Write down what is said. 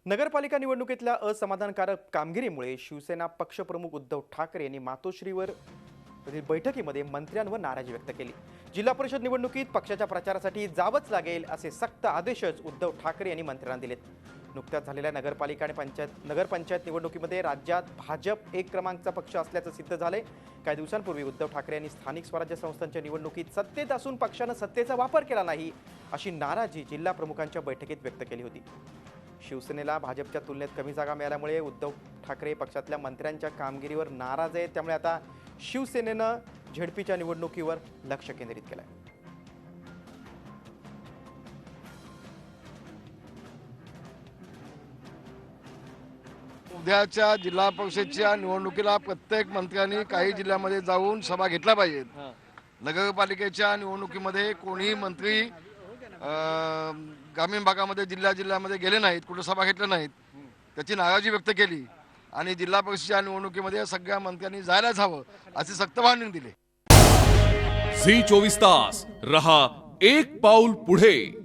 नगरपालिका निवडणुकीतल्या असमाधानकारक कामगिरीमुळे शिवसेना पक्षप्रमुख उद्धव ठाकरे यांनी मातोश्रीवर बैठकीमध्ये मंत्र्यांवर नाराजी व्यक्त केली। जिल्हा परिषद निवडणुकीत पक्षाच्या प्रचारासाठी जावंच लागेल असे सक्त आदेशच उद्धव ठाकरे यांनी मंत्र्यांना दिलेत। नुकत्याच झालेल्या नगरपालिका आणि नगरपंचायत निवडणुकीमध्ये राज्यात भाजप एक क्रमांकचा पक्ष असल्याचं सिद्ध झाले। काही दिवसांपूर्वी उद्धव ठाकरे यांनी स्थानिक स्वराज्य संस्थांच्या निवडणुकीत सत्तेत असून पक्षानं सत्तेचा वापर केला नाही अशी नाराजी जिल्हा प्रमुखांच्या बैठकीत व्यक्त केली होती। शिवसेनेला भाजपच्या तुलनेत कमी जागा मिळाल्यामुळे उद्धव ठाकरे पक्षातल्या मंत्र्यांच्या कामगिरीवर नाराज आहेत। त्यामुळे आता शिवसेनेनं झेडपीच्या निवडणुकीवर लक्ष केंद्रित केलंय। उद्याच्या जिल्हा परिषदेच्या निवडणुकीला प्रत्येक मंत्र्यांनी काही जिल्ह्यामध्ये जाऊन सभा घेतल्या पाहिजेत। नगरपालिकेच्या निवडणुकीमध्ये कोणी मंत्री ग्रामीण भागामध्ये जिल्ह्यामध्ये गेले नाहीत, कुठे सभा घेतल्या नाहीत, त्याची नाराजी व्यक्त केली आणि जिल्हा परिषदेच्या निवडणुकीमध्ये सगळ्या मंत्र्यांनी जायलाच हवं असे सक्त वार्निंग दिले। झी 24 तास रहा एक पाऊल पुढे।